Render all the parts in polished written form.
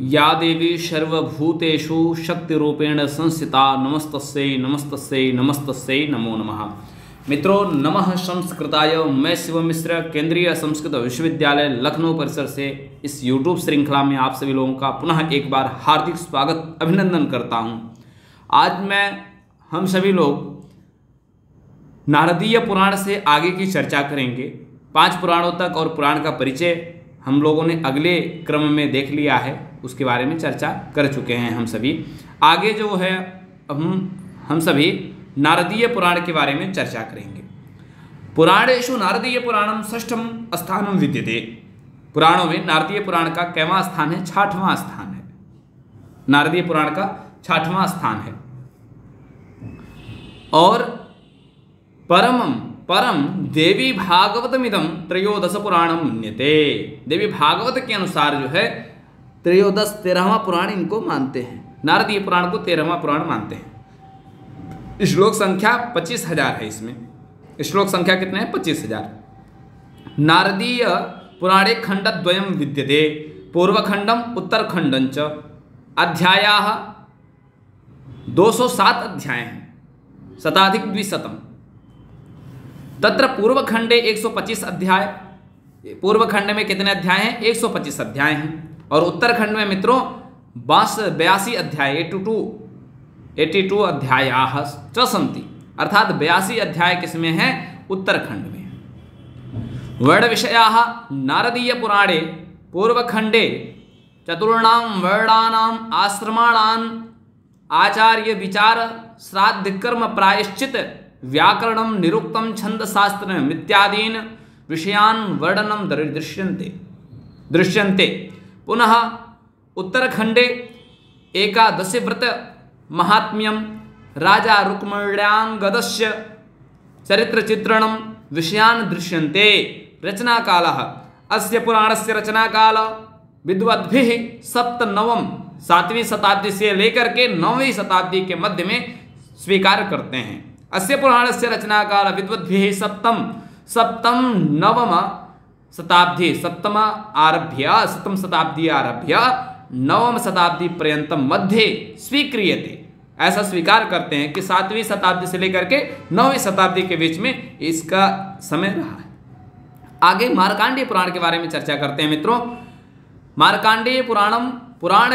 या देवी सर्वभूतेषु शक्तिरूपेण संस्थिता नमस्तस्यै नमस्तस्यै नमस्तस्यै नमो नमः। मित्रों, नमः संस्कृताय। मैं शिव मिश्र केंद्रीय संस्कृत विश्वविद्यालय लखनऊ परिसर से इस यूट्यूब श्रृंखला में आप सभी लोगों का पुनः एक बार हार्दिक स्वागत अभिनंदन करता हूं। आज हम सभी लोग नारदीय पुराण से आगे की चर्चा करेंगे। 5 पुराणों तक और पुराण का परिचय हम लोगों ने अगले क्रम में देख लिया है, उसके बारे में चर्चा कर चुके हैं हम सभी। आगे जो है हम सभी नारदीय पुराण के बारे में चर्चा करेंगे। पुराणेषु नारदीय पुराणम षष्ठम स्थानम विद्यते। पुराणों में नारदीय पुराण का कैवां स्थान है? 6वां स्थान है। नारदीय पुराण का 6वां स्थान है। और परम देवी भागवतमिदं त्रयोदश पुराणम मन्यते। देवी भागवत के अनुसार जो है 13वां पुराण इनको मानते हैं। नारदीय पुराण को 13वां पुराण मानते हैं। श्लोक संख्या 25,000 है। इसमें श्लोक संख्या कितने हैं? 25,000। नारदीय पुराणे खंडद्वयं विद्यते, पूर्वखंडम उत्तरखंडं च। अध्यायाः 207 अध्याय हैं, शताधिक द्विशतम। तत्र पूर्वखंडे 125 अध्याय। पूर्वखंड में कितने अध्याय हैं? 125 अध्याय हैं। और उत्तरखंड में मित्रों 82 अध्याय 82 अध्यायाः च सन्ति। अर्थात 82 अध्याय किसमें हैं? उत्तरखंड में। वर्ण विषयाः नारदीय पुराणे पूर्वखंडे चतुर्णां वर्णानां आश्रमाणां आचार्य विचार श्राद्ध कर्म प्रायश्चित व्याकरणं निरुक्तं छन्दशास्त्रम् इत्यादीन विषयान् वर्णनं दृश्यन्ते। पुनः उत्तरखंडे एकादशी व्रत महात्म्यं राजा रुक्मिण्याङ्गदस्य चरित्रचित्रणं विषयान् दृश्यन्ते। रचनाकालः अस्य पुराणस्य रचनाकाल विद्वद्भिः 7वीं शताब्दी से लेकर के 9वीं शताब्दी के मध्य में स्वीकार करते हैं। अस्य पुराणस्य रचनाकाल विद्वद्भिः सप्तम नवम शताब्दी सप्तम शताब्दी आरभ्य नवम शताब्दी पर्यंतम मध्ये स्वीक्रियते। ऐसा स्वीकार करते हैं कि 7वीं शताब्दी से लेकर के 9वीं शताब्दी के बीच में इसका समय रहा है। आगे मार्कांडेय पुराण के बारे में चर्चा करते हैं मित्रों। मार्कांडेय पुराणम पुराण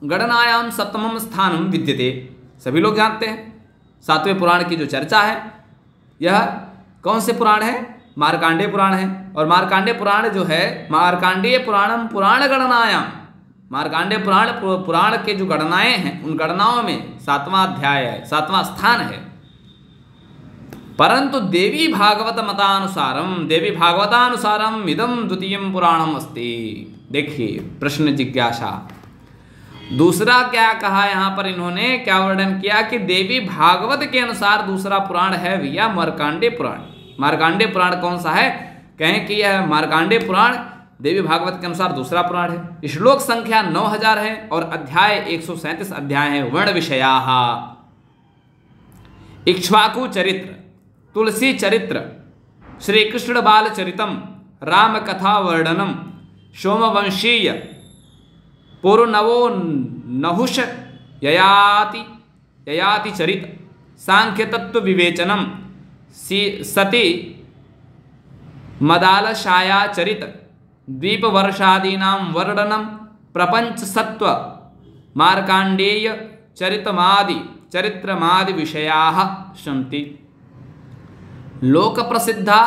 गणनायां 7वां स्थानम विद्यते। सभी लोग जानते हैं 7वें पुराण की जो चर्चा है, यह कौन से पुराण है? मार्कांडेय पुराण है। और मार्कांडेय पुराण जो है, मार्कांडेय पुराणम पुराण गणनायाम, मार्कांडेय पुराण के जो गणनाएं हैं उन गणनाओं में 7वां अध्याय है, 7वां स्थान है। परंतु देवी भागवतानुसारम इदं द्वितीयं पुराणम अस्ति। देखिए प्रश्न जिज्ञासा, दूसरा क्या कहा यहाँ पर इन्होंने, क्या वर्णन किया कि देवी भागवत के अनुसार दूसरा पुराण है भैया मार्कांडेय पुराण। मार्कांडेय पुराण कौन सा है? कहें कि यह मार्कांडेय पुराण देवी भागवत के अनुसार दूसरा पुराण है। श्लोक संख्या 9000 है और अध्याय 137 अध्याय है। वर्ण विषयाः इक्ष्वाकु चरित्र, तुलसी चरित्र, श्री कृष्ण बाल चरितम, राम कथा वर्णनम, सोमवंशीय पूर्वनवो नहुष ययाति चरित, सांख्य तत्व विवेचनम, सती मदालशाया चरित, द्वीप वर्षादीनां वर्णनम, प्रपंच सत्व, मार्कांडेय चरित्रमादि विषयाः सन्ति। लोक प्रसिद्धा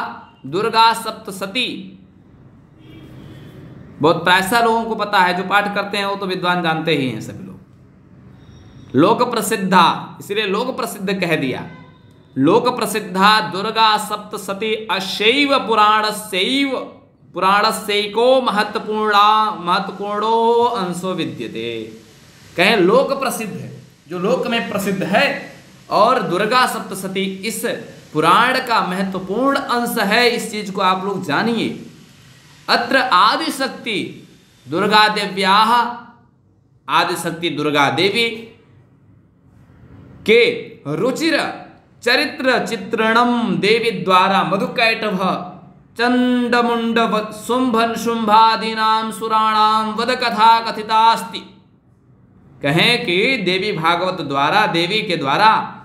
दुर्गा सप्तशती। बहुत प्रायः लोगों को पता है, जो पाठ करते हैं वो तो विद्वान जानते ही हैं सभी लोग। लोक प्रसिद्धा, इसलिए लोक प्रसिद्ध कह दिया। लोक प्रसिद्धा दुर्गा सप्तशती अशैव पुराणस्यैको महत्वपूर्णो अंशो विद्यते। कहें लोक प्रसिद्ध है, जो लोक में प्रसिद्ध है, और दुर्गा सप्तशती इस पुराण का महत्वपूर्ण अंश है। इस चीज को आप लोग जानिए। अत्र आदिशक्ति दुर्गा देव्याः, आदिशक्ति दुर्गा देवी के रुचिर चरित्र चित्रणम देवी द्वारा मधुकैटभ चंडमुंड शुंभन शुंभादीनाम सुराणाम वद कथा कथितास्ति। कहें कि देवी भागवत द्वारा, देवी के द्वारा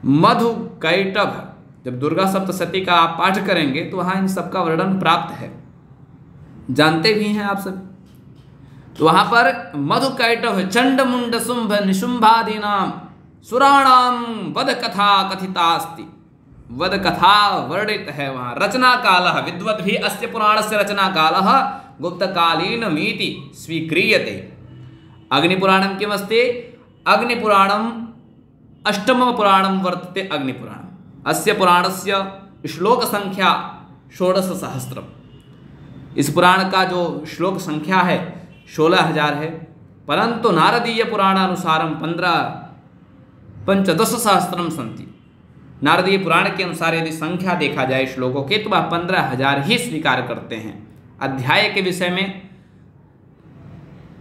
मधु कैटभ, जब दुर्गा सप्तशती का आप पाठ करेंगे तो वहां इन सबका वर्णन प्राप्त है, जानते भी हैं आप सब। तो वहां पर मधु कैटभ चंडमुंड शुंभ निशुंभादीनाम सुराणाम वध कथा कथितास्ति। वध कथा वर्णित है वहां। रचना काल विद्वत भी अस्य पुराण से रचना काल गुप्तकालीन मीति स्वीक्रियते। अग्निपुराणम किमस्ति? अग्निपुराणम अष्टमम पुराणम वर्तते। अग्निपुराणम अस्य पुराणस्य श्लोक संख्या 16,000। इस पुराण का जो श्लोक संख्या है 16,000 है, परंतु नारदीय पुराणानुसारम 15,000 सन्ति। नारदीय पुराण के अनुसार यदि संख्या देखा जाए श्लोकों के तो वह 15,000 ही स्वीकार करते हैं। अध्याय के विषय में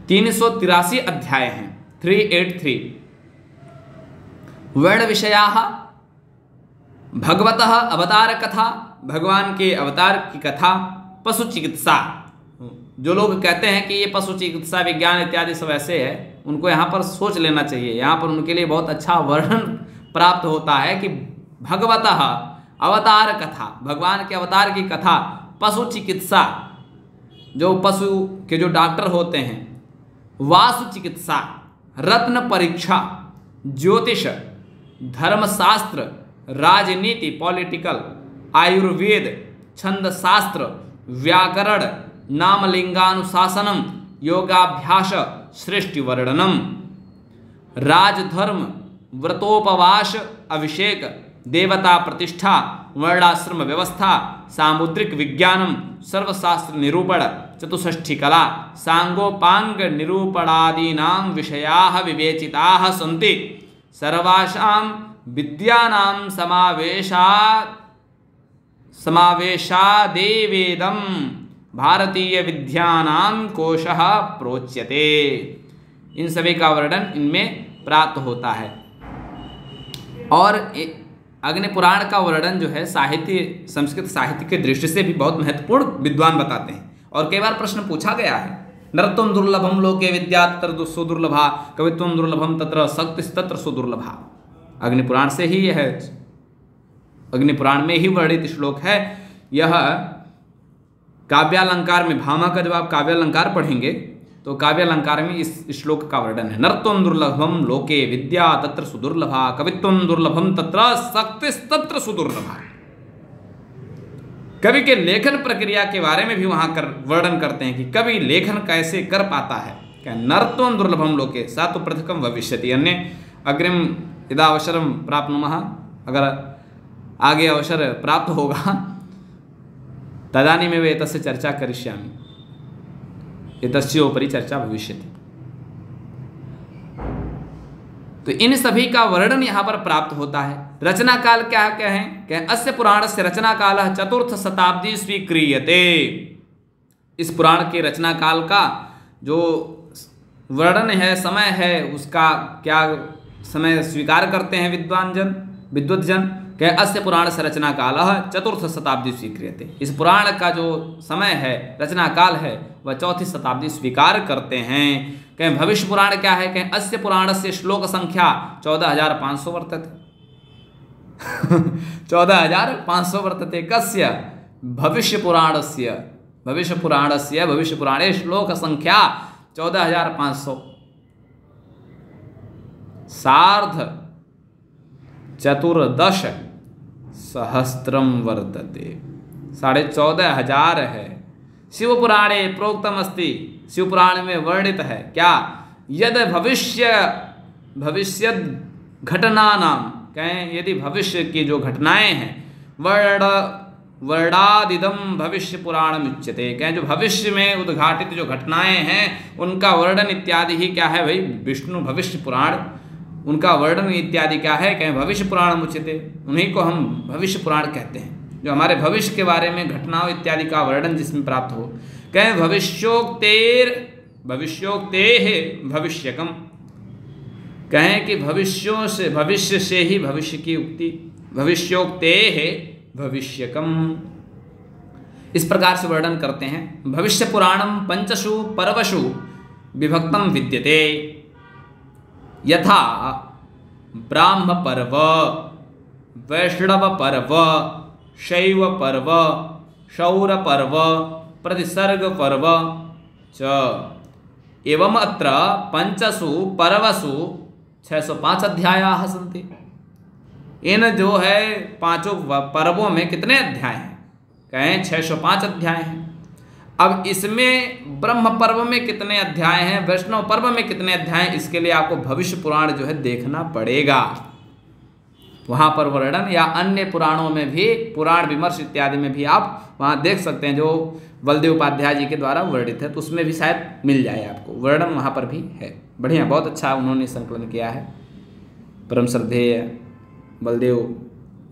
383 अध्याय हैं, 383। वर्ण विषया भगवतः अवतार कथा, भगवान के अवतार की कथा। पशु चिकित्सा, जो लोग कहते हैं कि ये पशु चिकित्सा विज्ञान इत्यादि सब ऐसे है, उनको यहाँ पर सोच लेना चाहिए। यहाँ पर उनके लिए बहुत अच्छा वर्णन प्राप्त होता है कि भगवतः अवतार कथा, भगवान के अवतार की कथा। पशु चिकित्सा, जो पशु के जो डॉक्टर होते हैं। वास्तु चिकित्सा, रत्न परीक्षा, ज्योतिष, धर्मशास्त्र, राजनीति पॉलिटिकल, आयुर्वेद, छंद शास्त्र, व्याकरण, नामलिंगानुशासनम, योगाभ्यास, सृष्टि वर्णनम, राजधर्म, व्रतोपवास, अभिषेक, देवता प्रतिष्ठा, वर्णाश्रम व्यवस्था, सामुद्रिक विज्ञानम, सर्वशास्त्र निरूपण, चतुष्ठी कला, सांगोपांग निरूपणादीनां विषयाः विवेचिताः सन्ति। सर्वासां विद्यानां समावेशादेवेदं भारतीय विद्यानां कोशः प्रोच्यते। इन सभी का वर्णन इनमें प्राप्त होता है। और अग्नि पुराण का वर्णन जो है साहित्य, संस्कृत साहित्य के दृष्टि से भी बहुत महत्वपूर्ण विद्वान बताते हैं। और कई बार प्रश्न पूछा गया है, नरत्वं दुर्लभम लोके विद्या तत्र सुदुर्लभा, कवित्वं दुर्लभम तत्र शक्तिस्तत्र सुदुर्लभा। अग्नि पुराण से ही यह है, अग्नि पुराण में ही वर्णित श्लोक है। यह काव्यालंकार में, भामा का जब आप काव्यालंकार पढ़ेंगे तो काव्यालंकार में इस श्लोक का वर्णन है। नरत्वं दुर्लभम लोके विद्या तत्र सुदुर्लभा, कवित्वं दुर्लभम तत्र शक्तिस्तत्र सुदुर्लभा। कवि के लेखन प्रक्रिया के बारे में भी वहां वर्णन करते हैं कि कवि लेखन कैसे कर पाता है। क्या नरत्वं दुर्लभम लोके सा तो पृथकम भविष्यति, अन्य अग्रिम यदा अवसरम प्राप्नुमः, अगर आगे अवसर प्राप्त होगा तदानीमेव एतस्य चर्चा करिष्यामि, एतस्योपरि चर्चा भविष्यति। तो इन सभी का वर्णन यहाँ पर प्राप्त होता है। रचना काल क्या है? क्या अस्य पुराण से रचना काल 4th शताब्दी स्वीक्रियते। इस पुराण के रचना काल का जो वर्णन है, समय है, उसका क्या समय स्वीकार करते हैं विद्वत जन। क्या अस्य पुराण से रचना काल 4th शताब्दी स्वीक्रियते। इस पुराण का जो समय है, रचना काल है, वह 4th शताब्दी स्वीकार करते हैं। कहें भविष्य पुराण क्या है? कहें अस्य पुराण से श्लोक संख्या 14,500 वर्तते। 14,500 वर्तते। कस्य? भविष्य पुराणस्य। भविष्य पुराणे श्लोक संख्या 14,500। सार्ध 14,000 वर्तते। 14,500 है। शिव पुराणे प्रोक्तम अस्ति, शिव पुराण में वर्णित है क्या? यद भविष्य घटना नाम, कहें यदि भविष्य की जो घटनाएं हैं, वर्णादिदम भविष्य पुराण उच्यते। कहें जो भविष्य में उद्घाटित जो घटनाएं हैं उनका वर्णन इत्यादि ही क्या है भाई? विष्णु भविष्य पुराण, उनका वर्णन इत्यादि क्या है? कहें भविष्य पुराण उच्यते। उन्हीं को हम भविष्य पुराण कहते हैं, जो हमारे भविष्य के बारे में घटनाओं इत्यादि का वर्णन जिसमें प्राप्त हो। कहें भविष्योक्तेः भविष्यकम। कहें कि भविष्य से ही भविष्य की उक्ति। भविष्योक्तेः भविष्यकम। इस प्रकार से वर्णन करते हैं। भविष्य पुराणम पंचसु पर्वसु विभक्तम विद्यते, यथा ब्राह्म पर्व, वैष्णव पर्व, शैव पर्व, शौर पर्व, प्रतिसर्ग पर्व च। एवं अत्र पंचसु पर्वसु 605 अध्यायाः सन्ति। इन जो है पांचों पर्वों में कितने अध्याय हैं? कहें 605 अध्याय हैं। अब इसमें ब्रह्म पर्व में कितने अध्याय हैं, वैष्णव पर्व में कितने अध्याय हैं, इसके लिए आपको भविष्य पुराण जो है देखना पड़ेगा। वहाँ पर वर्णन या अन्य पुराणों में भी, पुराण विमर्श इत्यादि में भी आप वहाँ देख सकते हैं, जो बलदेव उपाध्याय जी के द्वारा वर्णित है, तो उसमें भी शायद मिल जाए आपको, वर्णन वहाँ पर भी है। बढ़िया, बहुत अच्छा उन्होंने संकलन किया है। परम श्रद्धेय बलदेव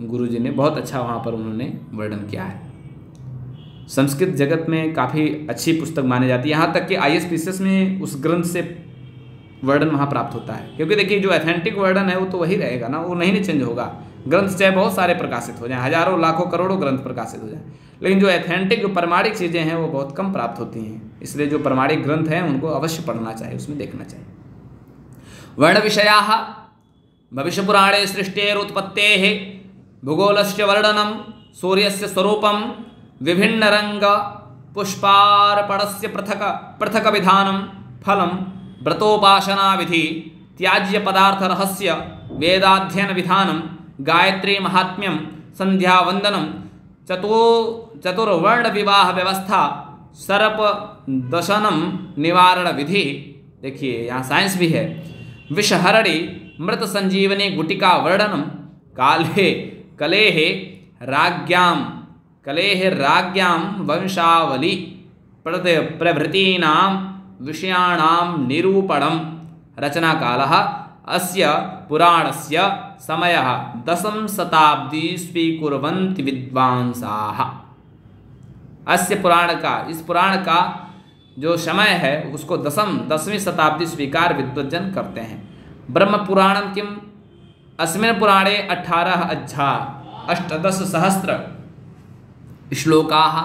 गुरु जी ने बहुत अच्छा वहाँ पर उन्होंने वर्णन किया है। संस्कृत जगत में काफ़ी अच्छी पुस्तक मानी जाती है, यहाँ तक कि ISPCS में उस ग्रंथ से वर्णन वहाँ प्राप्त होता है। क्योंकि देखिए जो ऑथेंटिक वर्णन है वो तो वही रहेगा ना, वो नहीं चेंज होगा। ग्रंथ चाहे बहुत सारे प्रकाशित हो जाएं, हजारों लाखों करोड़ों ग्रंथ प्रकाशित हो जाएं, लेकिन जो ऑथेंटिक जो प्रमाणिक चीज़ें हैं वो बहुत कम प्राप्त होती हैं। इसलिए जो प्रमाणिक ग्रंथ हैं उनको अवश्य पढ़ना चाहिए, उसमें देखना चाहिए। वर्ण विषयाः भविष्यपुराणे सृष्टेरुत्पत्तेः भूगोलस्य वर्णनं, सूर्यस्य स्वरूपं, विभिन्नरंग पुष्पार्पणस्य पृथक पृथक विधानं, फलं, व्रतोपासना विधि, त्याज्य पदार्थ रहस्य, वेदाध्ययन विधानं, गायत्री महात्म्यं, संध्या वंदनम, चतुर्वर्ण विवाह व्यवस्था, सर्प दशनम निवारण विधि। देखिए यहाँ साइंस भी है। विषहरणी मृत संजीवनी गुटिका वर्णनम, कलेह राज्ञां वंशावली प्रभृतीनां विषयाणां निरूपणं। रचनाकालः अस्य पुराणस्य समयः 10वीं शताब्दी स्वीकुर्वन्ति विद्वांसाः। अस्य पुराण का, इस पुराण का जो समय है उसको 10वीं शताब्दी स्वीकार विद्वज्जन करते हैं। ब्रह्म पुराणम किम, अस्मिन् पुराणे 18 अध्याय 18 श्लोकाः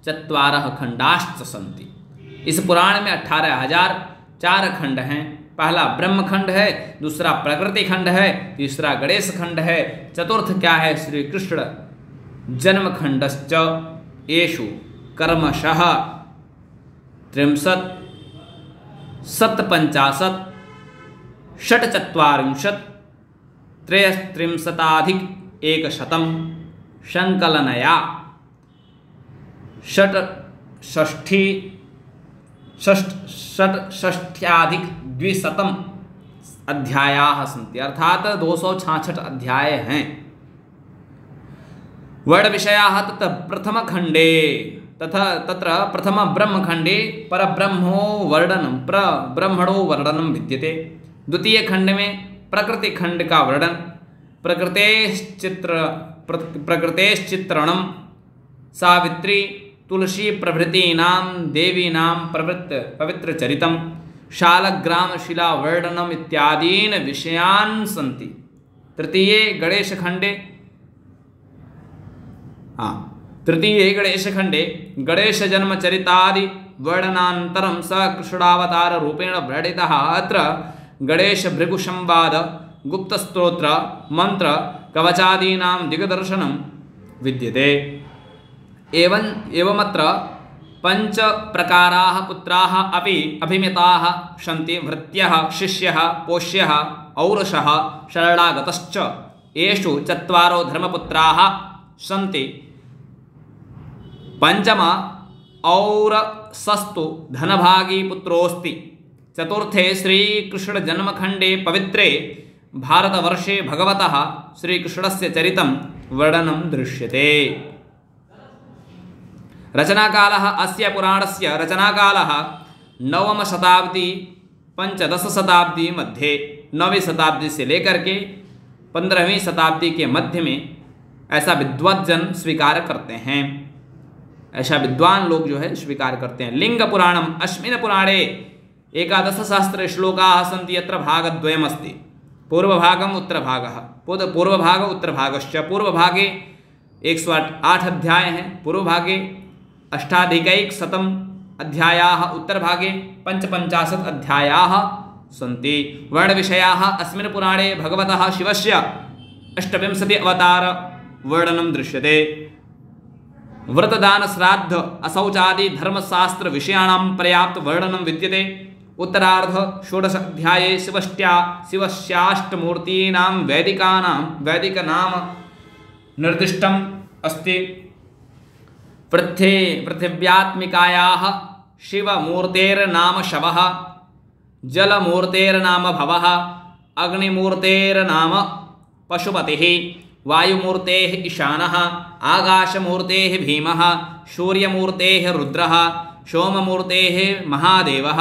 4 खंडाश्च सन्ति। इस पुराण में 18,004 खंड हैं। पहला ब्रह्म खंड है, दूसरा प्रकृति खंड है, तीसरा गणेश खंड है, चतुर्थ क्या है, श्री कृष्ण जन्म खंडश्च। येषु कर्मशः 30 57 षट्चत्वारिंशत् 33,100 संकलनया षट्षष्ट्याधिक-200 अध्यायाः सन्ति, अर्थात 266 अध्याय हैं। वर्ण विषयाः तत्र प्रथम खंडे तत्र प्रथम ब्रह्म खंडे परब्रह्मो ब्रह्मणो वर्णनम विद्यते। द्वितीय खंड में प्रकृति खंड का वर्णन, प्रकृतेश्चित्रणम, सावित्री तुलसी प्रभृतीनां देवीनां पवित्र चरितम, शालग्राम शिला वर्णनम इत्यादीन विषयान् सन्ति। तृतीये गणेश खंडे गणेश जन्म चरितादि वर्णनानन्तरं स कृष्णावतार रूपेण वर्णितः। अत्र गणेश भृगु संवाद, गुप्त स्तोत्र, मंत्र, कवचादीनां दिग्दर्शनं विद्यते। एवमत्र 5 प्रकाराः पुत्राः अपि अभिमिताः सन्ति। भृत्यः, शिष्यः, पोष्यः, औरसः, शरणागतश्च। येषु 4 धर्मपुत्राः सन्ति। पंचम औरसस्तु धनभागी पुत्रोऽस्ति। चतुर्थे श्रीकृष्ण जन्मखंडे पवित्रे भारतवर्षे भगवतः श्रीकृष्णस्य चरितं वर्णनं दृश्यते। रचनाकालः अस्य पुराणस्य रचनाकालः 9वीं शताब्दी 15 शताब्दी मध्ये, 9वीं शताब्दी से लेकर के 15वीं शताब्दी के मध्य में ऐसा विद्वज्जन स्वीकार करते हैं, ऐसा विद्वान लोग जो है स्वीकार करते हैं। लिंग पुराणम अस्मिन् पुराणे 11 सहस्र श्लोकाः सन्ति। यत्र भागद्वयमस्ति, पूर्वभागम् उत्तरभागः। पूर्वभाग उत्तरभागश्च। पूर्वभागे 108 अध्याय हैं पूर्वभागे, 8,100 अध्यायाः उत्तरभागे, 55 अध्यायाः सन्ति। वर्णविषयाः अस्मिन् पुराणे भगवतः शिवस्य 28 अवतार वर्णनं दृश्यते। व्रतदान श्राद्ध अशौचादि धर्मशास्त्र विषयाणां पर्याप्त वर्णनं विद्यते। उत्तरार्ध 16 अध्याये शिवस्याष्टमूर्तीनां वैदिकनाम निर्दिष्टम् अस्ति। पृथिव्यात्मिकायाः शिवमूर्तेर्नाम शवः, जलमूर्तेर्नाम भवः, अग्निमूर्तेर्नाम पशुपतिः, वायुमूर्तेः ईशानः, आकाशमूर्तेः भीमः, सूर्यमूर्तेः रुद्रः, सोममूर्तेः महादेवः।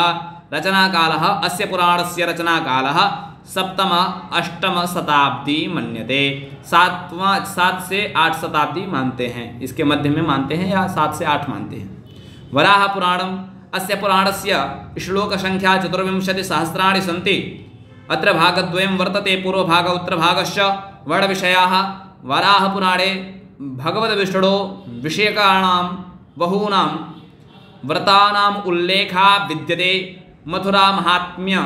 रचनाकालः अस्य पुराणस्य रचनाकालः 7वीं-8वीं शताब्दी मन्यते। 7 से 8 शताब्दी मानते हैं, इसके मध्य में मानते हैं या 7 से 8 मानते हैं। वराह पुराणम् अस्य पुराणस्य श्लोकसंख्या 24,000 सन्ति। अत्र भागद्वयं वर्तते, पूर्वभाग उत्तरभागश्च। वर्णविषयाः वराहपुराणे भगवद्विष्णोः विषयकाणां बहूनां व्रतानाम् उल्लेखः विद्यते। मथुरा महात्म्य,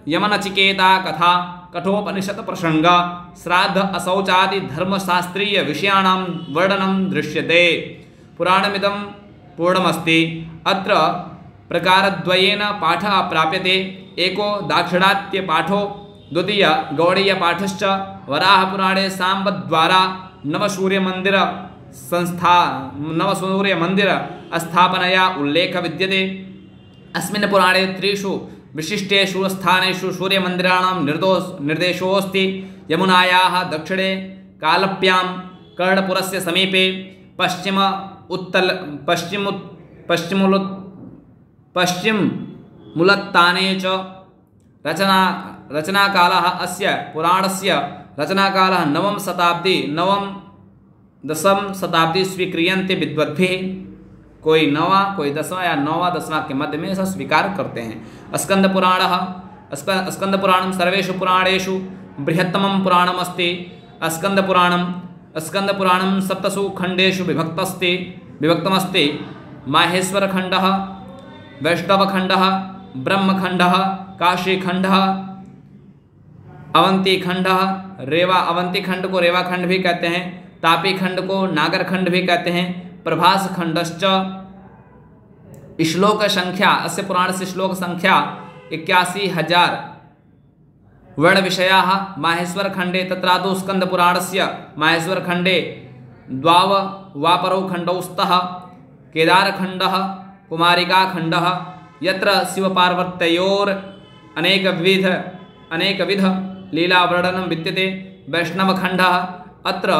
यमनचिकेता कथा, कठोपनिषत् प्रसंग, श्राद्ध अशौचादि धर्मशास्त्रीय विषयाणां वर्णनं दृश्यते। पुराणमिदं पूर्णमस्ति। अत्र प्रकारद्वयेन पाठः प्राप्यते। एको दाक्षिणात्यपाठो, द्वितीय गौडीयपाठश्च। वराहपुराणे साम्बद्वारा नवसूर्यमन्दिर स्थापनया उल्लेख विद्यते। अस्मिन् पुराणे 3 विशिष्टेषु स्थानेषु सूर्यमन्दिराणां निर्देशोऽस्ति। यमुनायाः दक्षिणे कालप्यां, कर्णपुरस्य समीपे, पश्चिममुलत्ताने च। रचनाकालः अस्य पुराणस्य रचनाकालः 9वीं शताब्दी 9वीं-10वीं शताब्दी स्वीक्रियन्ते विद्वद्भिः। कोई 9वां, कोई 10वां या 9वां-10वां के मध्य में ऐसा स्वीकार करते हैं। स्कंदपुराणं सर्वेषु पुराणेषु बृहत्तमं पुराणमस्ति। स्कंदपुराणं 7 खण्डेषु विभक्तमस्ति। माहेश्वरखण्डः, वैष्णवखण्डः, ब्रह्मखण्डः, काशीखण्डः, अवंतीखण्डः। अवंतीखंड को रेवाखंड भी कहते हैं। तापीखंड को नागरखंड भी कहते हैं। प्रभास खंडश्च। श्लोक संख्या अस्य पुराणस्य श्लोक संख्या 81,000। वर्णविषयाः माहेश्वरखण्डे तत्रादौ स्कंदपुराणस्य माहेश्वरखण्डे द्वाववापरौ खण्डौ स्तः। केदारखण्डः, कुमारिकाखण्डः, यत्र शिवपार्वत्योर अनेकविध लीलावर्णनं विद्यते। वैष्णवखण्डः, अत्र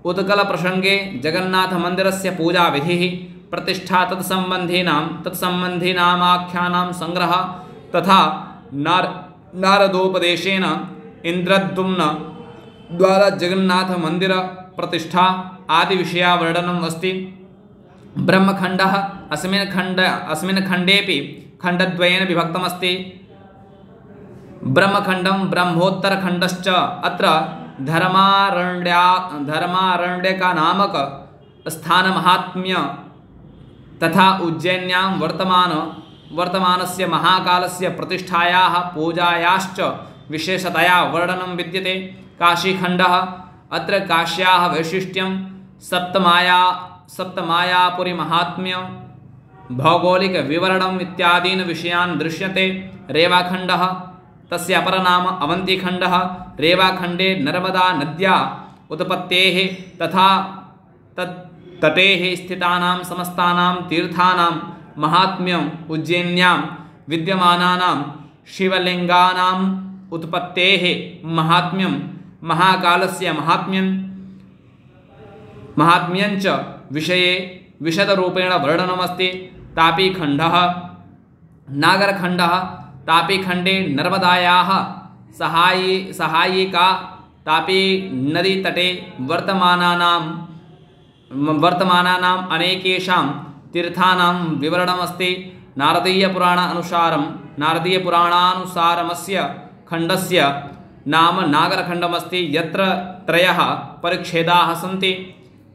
उत्कलप्रसंगे जगन्नाथमन्दिरस्य पूजाविधिः, प्रतिष्ठा तत्सम्बन्धीनामाख्यानां संग्रह तथा नारदोपदेशेन इन्द्रद्युम्न द्वारा जगन्नाथमन्दिर प्रतिष्ठा आदि विषयावर्णनम् अस्ति। ब्रह्मखण्डः अस्मिन् खण्डेपि खण्डद्वयेन विभक्तमस्ति। ब्रह्मखण्डं ब्रह्मोत्तरखण्डश्च। अत्र धर्मारण्यका नामक स्थानमाहात्म्य तथा उज्जैन्यां वर्तमानस्य महाकालस्य प्रतिष्ठायाः पूजायाश्च विशेषतया वर्णनं विद्यते। काशीखण्डः, अत्र काश्याः वैशिष्ट्यं, सप्तमायापुरीमाहात्म्य, भौगोलिकविवरणम् इत्यादीन् विषयान् दृश्यते। रेवाखण्डः, तस्य अपरनाम अवंतीखण्डः। रेवाखण्डे नर्मदा नद्या उत्पत्तेः तथा तटेः स्थितानां समस्तानां तीर्थानां महात्म्यम्, उज्जैन्यां विद्यमानानां शिवलिङ्गानाम् उत्पत्तेः महात्म्यं, महाकालस्य महात्म्यञ्च विषये विशदरूपेण वर्णनमस्ति। तापीखण्डः, नागरखण्डः। तापीखण्डे नर्मदायाः सहायिका तापी नदीतटे वर्तमानानाम् अनेकेषां तीर्थानां विवरणमस्ति। नारदीयपुराणानुसारमस्य खण्डस्य नाम नागरखण्डमस्ति यत्र त्रयः परिच्छेदाः सन्ति।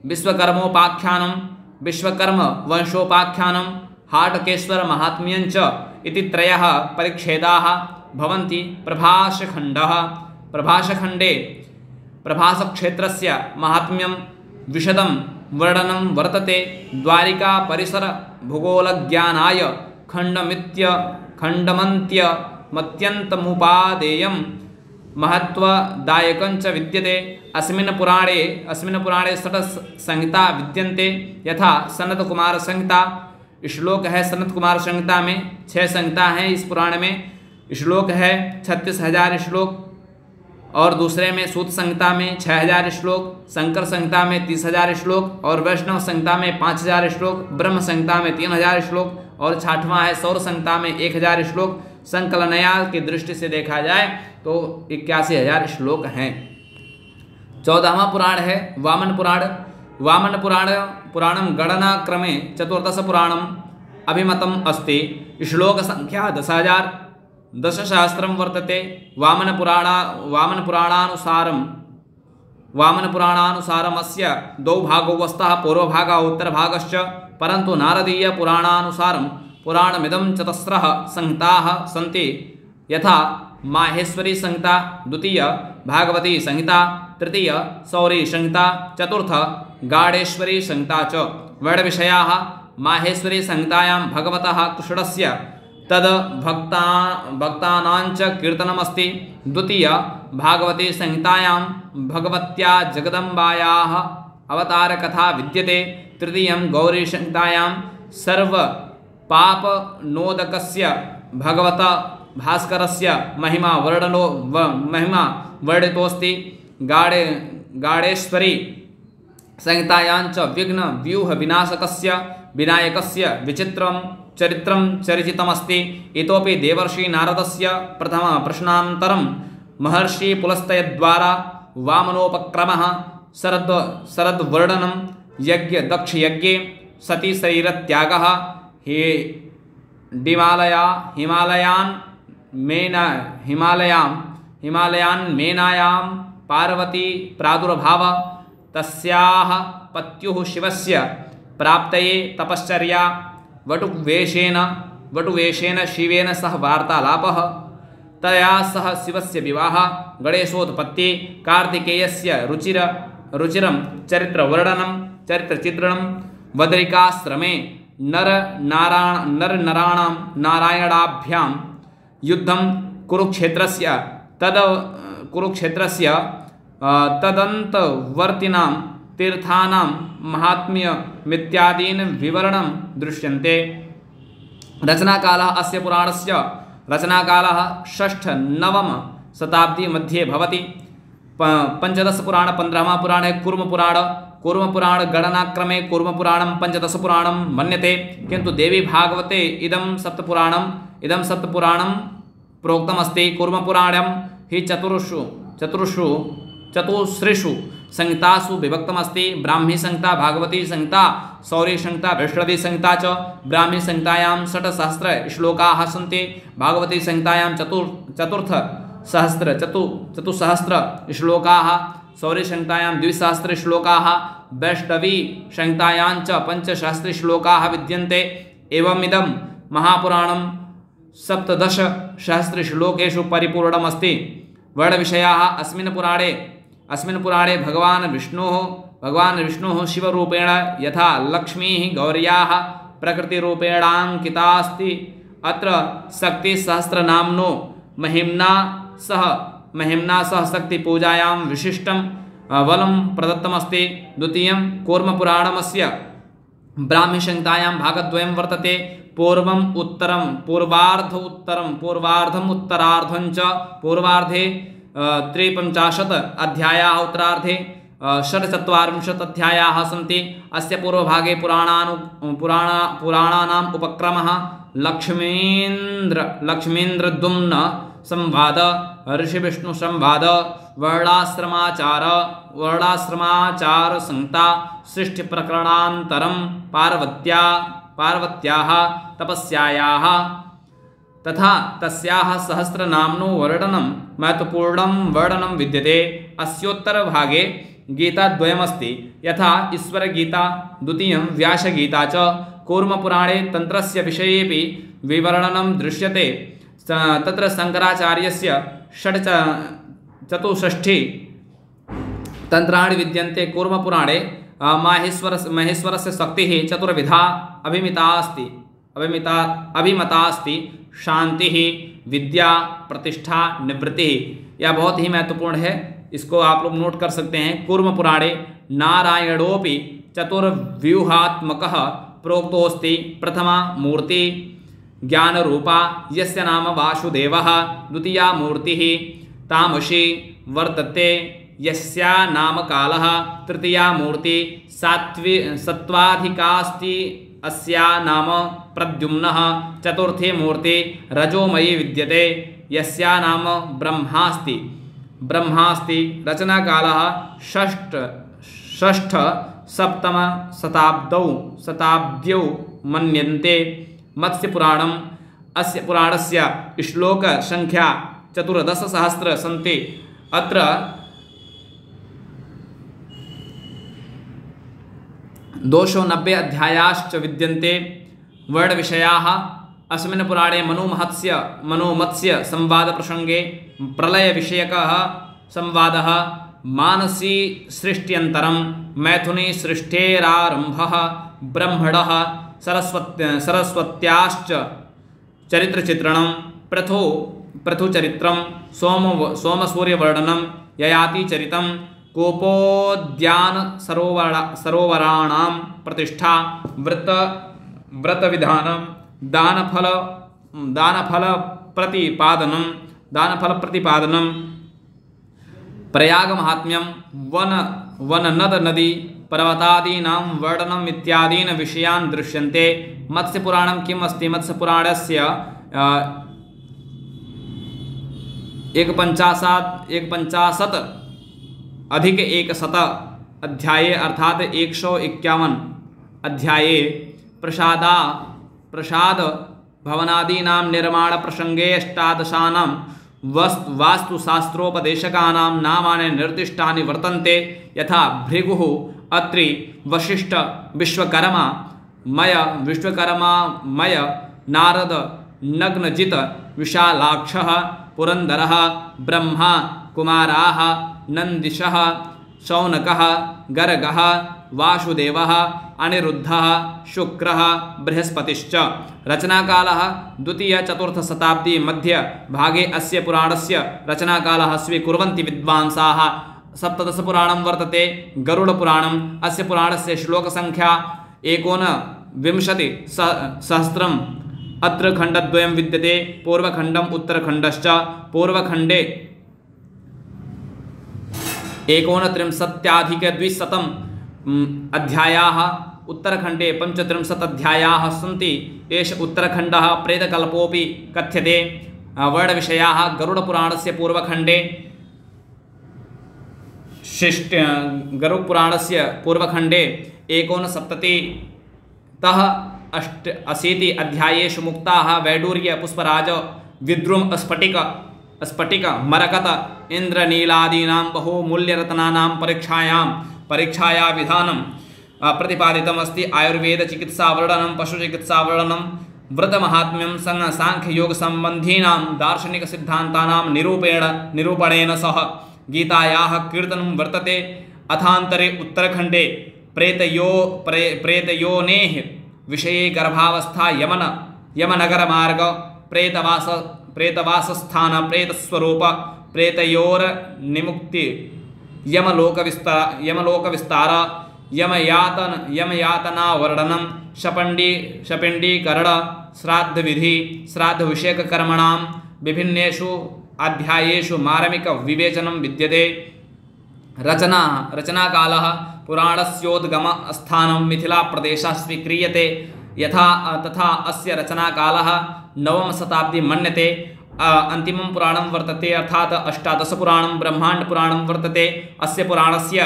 विश्वकर्मोपाख्यानं, विश्वकर्मवंशोपाख्यानं, हाटकेश्वरमाहात्म्यञ्च इति त्रयः परिच्छेदाः भवन्ति। प्रभासखण्डः, प्रभासखण्डे प्रभासक्षेत्रस्य माहात्म्यं विशदं वर्णनं वर्तते। द्वारिका परिसर भूगोलज्ञानाय खण्डमत्यमुपादेयं महत्वदायकञ्च विद्यते। अस्मिन् पुराणे षट् संहिता विद्यन्ते। यथा सनत कुमार संहिता श्लोक है। सनत कुमार संहिता में 6 संहिता हैं। इस पुराण में श्लोक है 36,000 श्लोक, और दूसरे में सूत संहिता में 6,000 श्लोक, शंकर संहिता में 30,000 श्लोक, और वैष्णव संहिता में 5,000 श्लोक, ब्रह्म संहिता में 3,000 श्लोक, और 6वां है सौर संहिता में 1,000 श्लोक। संकलनया की दृष्टि से देखा जाए तो 81,000 श्लोक हैं। 14वां पुराण है वामन पुराण। वामन पुराणं गणनाक्रमे 14 पुराणम् अभिमतम् अस्ति। श्लोक संख्या 10,000 10,000 वर्तते। वामनपुराणानुसारमस्य 2 भागो वस्तः, पूर्वभागः उत्तरभागश्च। परन्तु नारदीयपुराणानुसारं पुराणमिदं 4 संहिताः सन्ति। यथा माहेश्वरी संहिता, द्वितीय भागवती संहिता, तृतीय सौरी संहिता, चतुर्थ गाढेश्वरी संहिता च। वर्णविषयाः माहेश्वरी संहितायां भगवतः कृष्णस्य भक्तानाञ्च कीर्तनमस्ति। द्वितीय भागवती संहितायां भगवत्या जगदम्बायाः अवतारकथा विद्यते। तृतीयं गौरी संहितायां सर्वपापनोदकस्य भगवत भास्करस्य महिमा वर्णितोऽस्ति। गाढेश्वरी संहितायां च विघ्न व्यूह विनायकस्य विचित्रं चरित्रं चरितमस्ति। इतोपि देवर्षि नारदस्य प्रथम प्रश्नान्तरं महर्षि पुलस्त्यद्वारा वामनोपक्रमः, शरद्वर्णनं, दक्षयज्ञे सती शरीरत्यागः, हिमालयान् मेनायां पार्वती प्रादुर्भाव, तस्याः पत्युः शिवस्य प्राप्तये तपश्चर्या, वटुवेशेन शिवेन सह वार्तालापः, तया सह शिवस्य विवाहः, गणेशोत्पत्ति, कार्तिकेयस्य रुचिरं चरित्रचित्रणं, बदरिकाश्रमे नरनराणां नारायणाभ्यां युद्धं, कुरुक्षेत्रस्य तदन्तवर्तिनां तीर्थानां महात्म्यमित्यादीन् विवरणं दृश्यन्ते। रचनाकालः अस्य पुराणस्य रचनाकालः 6th-9th शताब्दी मध्ये भवति। 15 पुराण 15वां पुराण है कूर्मपुराण। कूर्मपुराण गणनाक्रमे कूर्मपुराणं 15 पुराणं मन्यते, किन्तु देवी भागवते इदं सप्तपुराणं प्रोक्तमस्ति। कूर्मपुराणं हि चतुस्रिषु संहितासु विभक्तमस्ति। ब्राह्मी संहिता, भागवती संहिता, सौरी संहिता, वैष्णवी संहिता च। ब्राह्मी संहितायां 6,000 श्लोकाः सन्ति। भागवती संहितायां 4,000 श्लोकाः। सौरी संहितायां 2,000 श्लोकाः। वैष्णवी संहितायां च 5,000 श्लोकाः विद्यन्ते। एवमिदं महापुराणं 17,000 श्लोकेषु परिपूर्णमस्ति। वर्णविषयाः अस्मिन् पुराणे भगवान् विष्णुः शिवरूपेण यथा लक्ष्मीः गौर्याः प्रकृतिरूपेणाङ्कितास्ति। अत्र शक्तिसहस्रनाम्नो महिम्ना सह शक्तिपूजायां विशिष्टं बलं प्रदत्तमस्ति। द्वितीयं कूर्मपुराणमस्य ब्राह्मी संहितायां भागद्वयं वर्तते। पूर्वार्धम् उत्तरार्धं च। पूर्वार्धे 53 अध्यायाः, उत्तरार्धे 46 अध्यायाः सन्ति। अस्य पूर्वभागे पुराणानाम् उपक्रमः लक्ष्मीन्द्रद्युम्न संवाद, ऋषिविष्णुसंवाद, वर्णाश्रमाचार संहिता, सृष्टिप्रकरणान्तरं पार्वत्याः तथा तस्याः सहस्रनाम्नो वर्णनं महत्वपूर्णं वर्णनं विद्यते। अस्योत्तरभागे गीताद्वयमस्ति, यथा ईश्वरगीता द्वितीयं व्यासगीता च। कूर्मपुराणे तन्त्रस्य विषयेपि विवरणं दृश्यते। तत्र शङ्कराचार्यस्य षट्चतुष्षष्टि तन्त्राणि विद्यन्ते। कूर्मपुराणे महेश्वरस्य शक्तिः चतुर्विधा अभिमता अस्ति। शांति, विद्या, प्रतिष्ठा, निवृत्ति। यह बहुत ही महत्वपूर्ण है, इसको आप लोग नोट कर सकते हैं। कूर्मपुराणे नारायणोपि चतुर्व्यूहात्मकः प्रोक्तोऽस्ति। प्रथमा मूर्ति ज्ञानरूपा यस्य नाम वासुदेवः। द्वितीया मूर्तिः तामसी वर्तते यस्या नाम कालः। तृतीया मूर्ति सत्त्वाधिकास्ति अस्या नाम प्रद्युम्नः। चतुर्थी मूर्ति रजोमयी विद्यते यस्या नाम ब्रह्मास्ति। रचनाकालः षष्ठ सप्तम शताब्द्यौ मन्यन्ते। मत्स्यपुराणम् अस्य पुराणस्य श्लोकसङ्ख्या 14,000 सन्ति। अत्र 290 अध्यायाश्च विद्यन्ते। वर्णविषयाः अस्मिन् पुराणे मनुमत्स्य संवादप्रसङ्गे प्रलयविषयकः संवादः, मानसी सृष्ट्यन्तरं, मैथुनी सृष्टेरारम्भः, ब्रह्मणः सरस्वत्याश्च चरित्रचित्रणं, पृथुचरित्रं, सोमसूर्यवर्णनं, ययातिचरितं, कोपोद्यान सरोवराणां प्रतिष्ठा, व्रतविधानं, दानफलप्रतिपादनं, प्रयागमाहात्म्यं, वननद नदी पर्वतादीनां वर्णनम् इत्यादीन् विषयान् दृश्यन्ते। मत्स्यपुराणं किम् अस्ति? मत्स्यपुराणस्य 150 अधिक 100 अध्याये अर्थात 151 अध्याये प्रसाद भवनादीनां निर्माण प्रसंगे 18 वास्तुशास्त्रोपदेशकानां नामानि निर्दिष्टानि वर्तन्ते। यथा भृगुः, अत्रि, वशिष्ठ, विश्वकर्मामय, नारद, नग्नजित, विशालाक्षः, पुरन्दरः, ब्रह्मा, कुमाराः, नन्दिशः, शौनकः, गर्गः, वासुदेवः, अनिरुद्धः, शुक्रः, बृहस्पतिश्च। रचनाकालः द्वितीय-चतुर्थ शताब्दी मध्य भागे अस्य पुराणस्य रचनाकालः स्वीकुर्वन्ति विद्वांसाः। 17 पुराणं वर्तते। गरुडपुराणम् अस्य पुराणस्य श्लोकसङ्ख्या 29,000। अत्र खण्डद्वयं विद्यते, पूर्वखण्डम् उत्तरखण्डश्च। पूर्वखण्डे 39,200 अध्यायाः, उत्तरखण्डे 35 अध्यायाः सन्ति। एष उत्तरखण्डः प्रेतकल्पोऽपि कथ्यते। वर्णविषयाः गरुडपुराणस्य पूर्वखण्डे गरुडपुराणस्य पूर्वखण्डे 69तः 80 अध्यायेषु मुक्ताः वैडूर्य, पुष्पराज, विद्रुम, स्फटिक, मरकत, इन्द्रनीलादीनां बहुमूल्यरत्नानां परीक्षाया विधानं प्रतिपादितमस्ति। आयुर्वेद चिकित्सावर्णनं, पशुचिकित्सावर्णनं, व्रतमाहात्म्यं, सांख्ययोगसम्बन्धीनां दार्शनिकसिद्धान्तानां निरूपणेन सह गीतायाः कीर्तनं वर्तते। अथान्तरे उत्तरखण्डे प्रेतयोनेः विषये गर्भावस्था, यमनगरमार्ग, प्रेतवासस्थान, प्रेतस्वरूप, प्रेतयोर्निमुक्ति, यमलोकविस्तार, यमयातनावर्णनं, शपिण्डीकरण, श्राद्धविधि, श्राद्धविषयककर्मणां विभिन्नेषु अध्यायेषु मार्मिकविवेचनं विद्यते। रचनाकालः पुराणस्योद्गमस्थानं मिथिलाप्रदेशः स्वीक्रियते। तथा अस्य रचनाकालः 9वीं शताब्दी मन्यते। अन्तिमं पुराणं वर्तते, अर्थात 18 पुराणं ब्रह्माण्डपुराणं वर्तते। अस्य पुराणस्य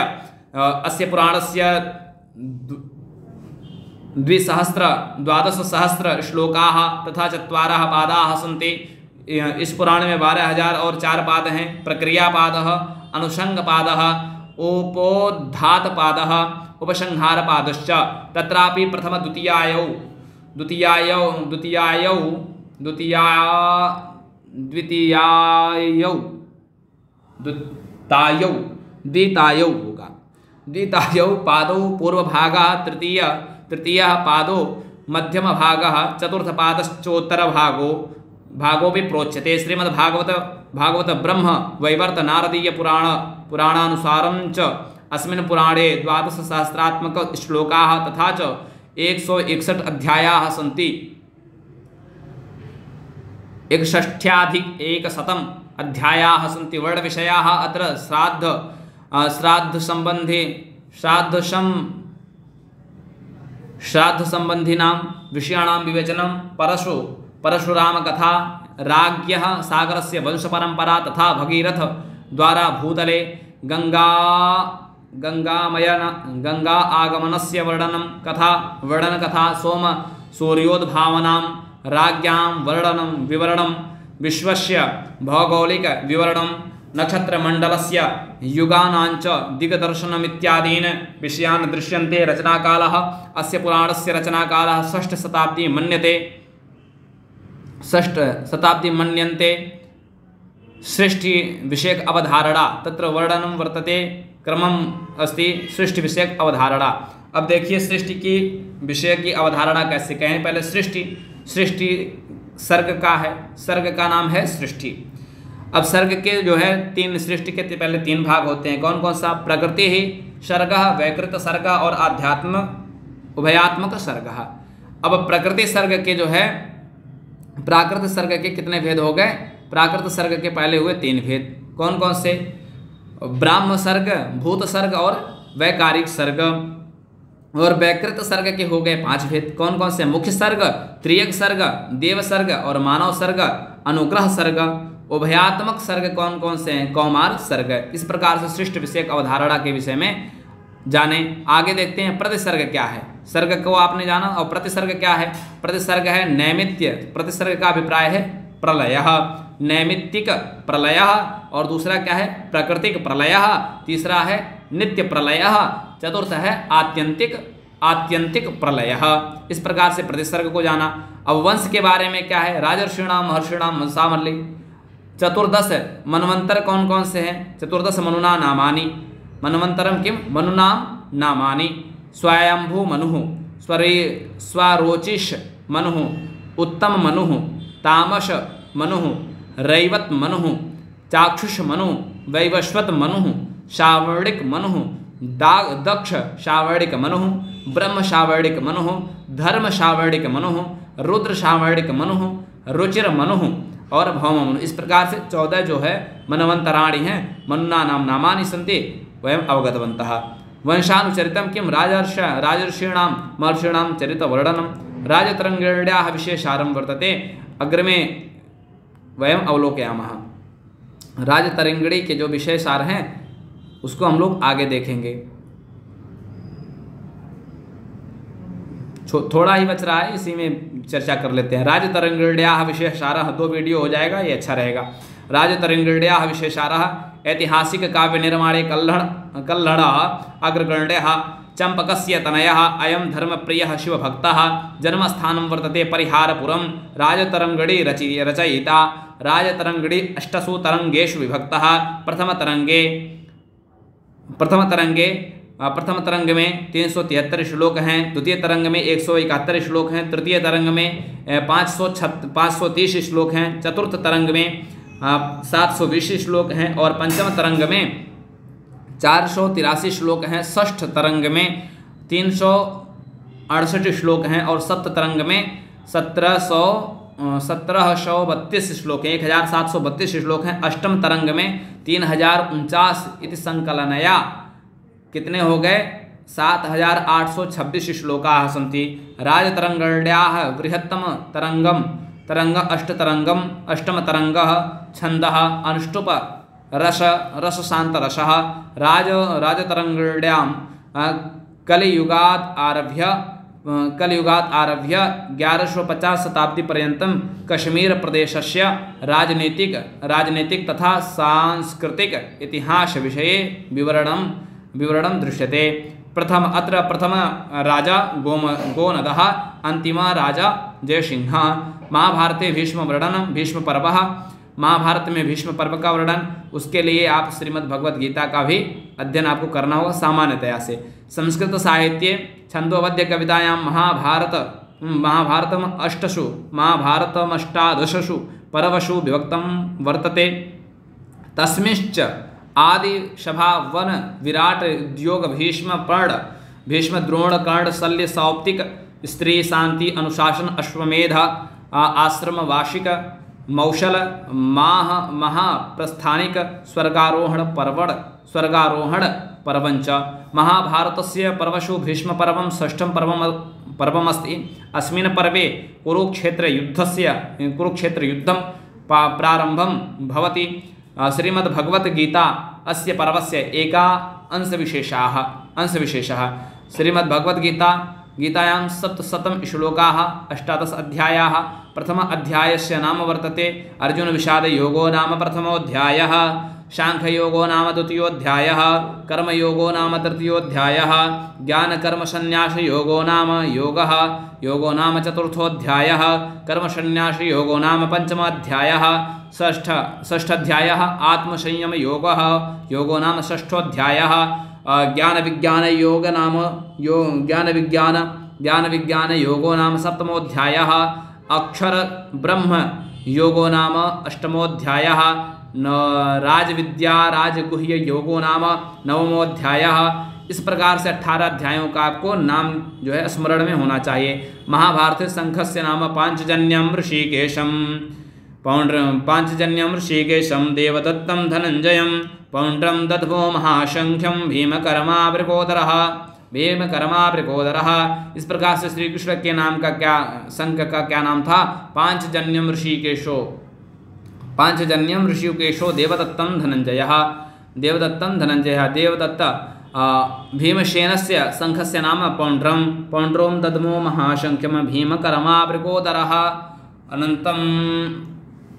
द्वादशसहस्र श्लोकाः तथा 4 पादाः सन्ति। इस पुराण में 12,000 और 4 पाद हैं। प्रक्रियापादः, अनुषंगपादः, उपोद्धातपादः, उपसंहारपादश्च। तत्रापि प्रथम द्वितीयायौ द्वितायौ होगा। द्वितायौ पादौ पूर्वभागः, तृतीयः पादो मध्यमभागः, चतुर्थपादश्चोत्तरभागोऽपि प्रोच्यते। श्रीमद्भागवत ब्रह्म वैवर्त नारदीय पुराणानुसारं च अस्मिन् पुराणे 12,000 श्लोकाः तथा च 161 अध्यायाः सन्ति। 61 अध्यायाः सन्ति। वर्णविषयाः अत्र श्राद्धसम्बन्धिनां विषयाणां विवेचनं, परशुरामकथा, राज्ञः सागरस्य वंशपरम्परा तथा भगीरथ द्वारा भूतले गंगा आगमनस्य वर्णनकथा, सोम सूर्योद्भावनां, राज्ञां विवरणं, विश्वस्य भौगोलिक विवरणं, नक्षत्रमण्डलस्य युगानाञ्च दिग्दर्शनमित्यादीन् विषयान् दृश्यन्ते। रचनाकालः, अस्य पुराणस्य रचनाकालः 6ष्ठ शताब्दी मन्यन्ते। सृष्टि विषयक अवधारणा, तत्र वर्णनं वर्तते, क्रमम् अस्ति सृष्टि विषयक अवधारणा। अब देखिए सृष्टि की विषय की अवधारणा कैसे कहें। पहले सृष्टि सर्ग का है, सर्ग का नाम है सृष्टि। अब सर्ग के जो है 3 सृष्टि के पहले 3 भाग होते हैं। कौन कौन सा? प्रकृति ही सर्ग, वैकृत सर्ग और आध्यात्म उभयात्मक सर्ग। अब प्रकृति सर्ग के जो है, प्राकृत सर्ग के कितने भेद हो गए? प्राकृत सर्ग के पहले हुए 3 भेद। कौन कौन से? ब्राह्म सर्ग, भूत सर्ग और वैकारिक सर्ग। और वैकृत सर्ग के हो गए 5 भेद। कौन कौन से? मुख्य सर्ग, त्रियक सर्ग, देव सर्ग और मानव सर्ग, अनुग्रह सर्ग। उभयात्मक सर्ग कौन कौन से हैं? कौमार सर्ग। इस प्रकार से सृष्टि विषयक अवधारणा के विषय में जाने। आगे देखते हैं प्रतिसर्ग क्या है। सर्ग को आपने जाना, और प्रतिसर्ग क्या है? प्रतिसर्ग है नैमित्य। प्रतिसर्ग का अभिप्राय है प्रलय, नैमित्तिक प्रलय। और दूसरा क्या है? प्राकृतिक प्रलय। तीसरा है नित्य प्रलय। चतुर्थ है आत्यंतिक प्रलय। इस प्रकार से प्रतिसर्ग को जाना। अब वंश के बारे में क्या है? राजर्षीणाम महर्षीणाम वंशावली। 14 मनवंतर कौन कौन से हैं? 14 मनुना नामानि। मनवंतरम किम? मनुनाम नामानि। स्वयंभू मनुः, स्वरोचिष मनुः, उत्तम मनुः, तामस मनुः, रैवत मनुः, चाक्षुष मनुः, वैवस्वत मनुः, शावर्णिक मनुः, दक्ष शावर्णिक मनुः, ब्रह्म शावर्णिक मनुः, धर्म शावर्णिक मनुः, रुद्र शावर्णिक मनुः, रुचिर मनुः और भौम मनु। इस प्रकार से 14 जो है मनवंतराणि हैं। मनुना नाम नामानि सन्ति वयम् अवगतवन्तः। वंशानुचरितं किं? राजर्षीणां महर्षीणां चरितवर्णनं। राजतरङ्गिण्याः विशेषारं वर्तते। अग्रिमे वयम् अवलोकयामः। राजतरङ्गिणी के जो विशेषार हैं उसको हम लोग आगे देखेंगे। थोड़ा ही बच रहा है, इसी में चर्चा कर लेते हैं। राजतरङ्गिण्याः विशेषारः 2 वीडियो हो जाएगा, ये अच्छा रहेगा। राजतरङ्गिण्याः विशेषारः ऐतिहासिक काव्य निर्माणे कल्हणः अग्रगण्यः चंपकस्य तनयः अयं धर्मप्रियः शिवभक्तः। जन्मस्थानं वर्तते परिहारपुरं। राजतरङ्गिणी रचयिता। राजतरङ्गिणी 8 तरंगेषु विभक्तः। प्रथम तरंग में 373 श्लोक हैं। द्वितीय तरंग में 171 श्लोक हैं। तृतीय तरंग में 530 श्लोक हैं। चतुर्थ तरंग में 720 श्लोक हैं। और पंचम तरंग में 483 श्लोक हैं। षष्ठ तरंग में 368 श्लोक हैं। और सप्त तरंग में 1732 श्लोक हैं। 1732 श्लोक हैं। अष्टम तरंग में 3049 इति संकलनया कितने हो गए? 7826 श्लोकाः सन्ति। राजतरङ्गिण्याः बृहत्तम तरंग अष्टतरंगम। अष्टम तरंगः छन्दः अनुष्टुप रसशान्तरसः। राजतरङ्गिण्यां कलियुगात् आरभ्य कलयुगात् आरभ्य 1150 शताब्दी पर्यन्तं कश्मीर प्रदेशस्य राजनीतिक तथा सांस्कृतिक इतिहास विषये विवरणं दृश्यते। प्रथम राजा गोनदः, अन्तिमः राजा जयसिंहः। महाभारते भीष्मपर्व, महाभारत में भीष्म पर्व का वर्णन, उसके लिए आप श्रीमद् भगवद गीता का भी अध्ययन आपको करना होगा सामान्यतया से। संस्कृत साहित्ये छंदोबद्ध कवितायां महाभारतमष्टादशसु पर्वसु विभक्तं वर्तते। तस्मिंश्च आदि सभा वन विराट उद्योग भीष्म द्रोण कर्ण शल्य सौप्तिक स्त्री शांति अनुशासन अश्वमेध आश्रम वार्षिक मौशल महाप्रस्थानिक स्वर्गारोहण पर्वञ्च। महाभारतस्य पर्वसु भीष्मपर्वं षष्ठं पर्वमस्ति। अस्मिन् पर्वे कुरुक्षेत्रयुद्धं प्रारम्भं भवति। श्रीमद्भगवद्गीता अस्य पर्वस्य एका अंशविशेषः। श्रीमद्भगवद्गीतायां 700 श्लोकाः, 18 अध्यायाः। प्रथम अध्यायस्य नाम वर्तते अर्जुनविषादयोगो नाम प्रथमोऽध्यायः, सांख्ययोगो नाम द्वितीयोऽध्यायः, कर्मयोगो नाम तृतीयोऽध्यायः, ज्ञानकर्मसन्न्यासयोगो नाम योगो नाम चतुर्थोऽध्यायः, कर्मसन्न्यासयोगो नाम पंचमोऽध्यायः, षष्ठाध्यायः आत्मसंयमयोगः योगो नाम षष्ठोऽध्यायः, ज्ञानविज्ञानयोगो नाम सप्तमोऽध्यायः, अक्षर ब्रह्म योगो नाम अष्टमोऽध्यायः, राजविद्या राजगुह्य योगो नाम नवमोऽध्यायः। इस प्रकार से 18 अध्यायों का आपको नाम जो है स्मरण में होना चाहिए। महाभारत संघस्य नाम पांचजन्यम ऋषिकेशम देवदत्तं धनंजयं पौंड्रं दध्वो महाशंख्यं भीमकर्मावृकोदरः। इस प्रकार से श्री कृष्ण के नाम का संघ का क्या नाम था? पांचजन्यम ऋषिकेशो देवदत्तं धनंजयः। देवदत्त भीमसेनस्य संघस्य नाम पौंड्रं दध्मो महाशंख्यं भीमकर्मावृकोदरः। अनंतम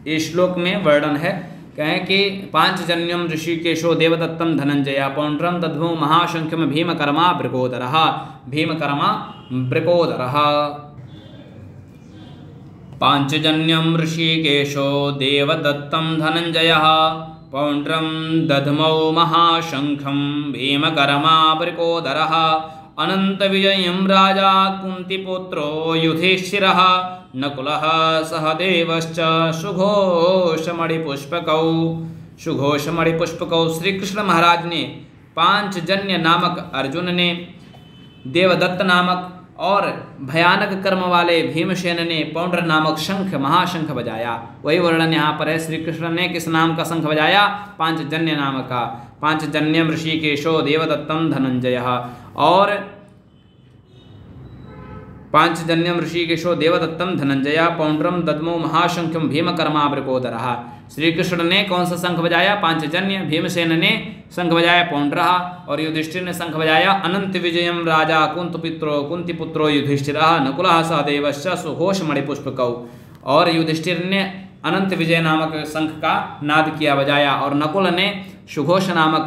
इस श्लोक में वर्णन है, कहें कि पांचजन्यम ऋषिकेशो देवदत्तं धनंजय पौंड्रं दध्मो महाशंख्यम भीमकर्मावृकोदरः। पांचजन्यम ऋषिकेशो देवदत्तं धनंजयः पौंड्रं दध्मौ महाशंखं भीमकर्मावृकोदरः। अनन्तविजयं राजा कुन्तीपुत्रो युधिष्ठिरः नकुलः सहदेवश्च सुघोषमणिपुष्पकौ। श्री कृष्ण महाराज ने पांचजन्य नामक अर्जुन ने, देवदत्त नामक और भयानक कर्म वाले भीमसेन ने पौंड्र नामक शंख महाशंख बजाया। वही वर्णन यहाँ पर है। श्री कृष्ण ने किस नाम का शंख बजाया? पांचजन्य नाम का। पांचजन्यम ऋषिकेशो देवदत्तं धनंजयः। और पांचजन्यम ऋषिकेशो देवदत्तं धनंजय पौंड्रम दद्मो महाशंख्यम भीमकर्मावृकोदरः। श्री कृष्ण ने कौन सा शंख बजाया? पांचजन्य। भीमसेन ने शंख बजाया पौंड्रः, और युधिष्ठिर ने शंख बजाया अनंत विजयम राजा कुंतीपुत्रो युधिष्ठिरः नकुलः सहदेवश्च सुघोषमणिपुष्पकौ। और युधिष्ठिर ने अनंत विजय नामक शंख का नाद किया, बजाया, और नकुल ने सुघोष नामक,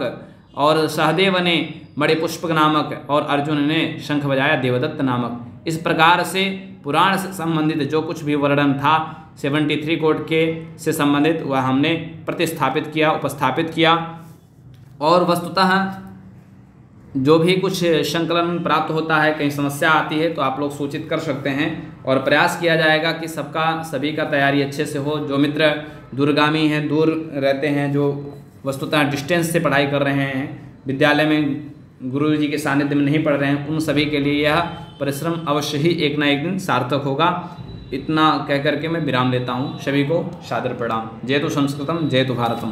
और सहदेव ने मणिपुष्पक नामक, और अर्जुन ने शंख बजाया देवदत्त नामक। इस प्रकार से पुराण से संबंधित जो कुछ भी वर्णन था 73 कोड के से संबंधित वह हमने उपस्थापित किया। और वस्तुतः जो भी कुछ संकलन प्राप्त होता है, कहीं समस्या आती है तो आप लोग सूचित कर सकते हैं, और प्रयास किया जाएगा कि सभी का तैयारी अच्छे से हो। जो मित्र दूरगामी हैं, दूर रहते हैं, जो वस्तुतः डिस्टेंस से पढ़ाई कर रहे हैं, विद्यालय में गुरु जी के सानिध्य में नहीं पढ़ रहे हैं, उन सभी के लिए यह परिश्रम अवश्य ही एक ना एक दिन सार्थक होगा। इतना कह करके मैं विराम लेता हूँ। सभी को सादर प्रणाम। जय तो संस्कृतम, जय तो भारतम।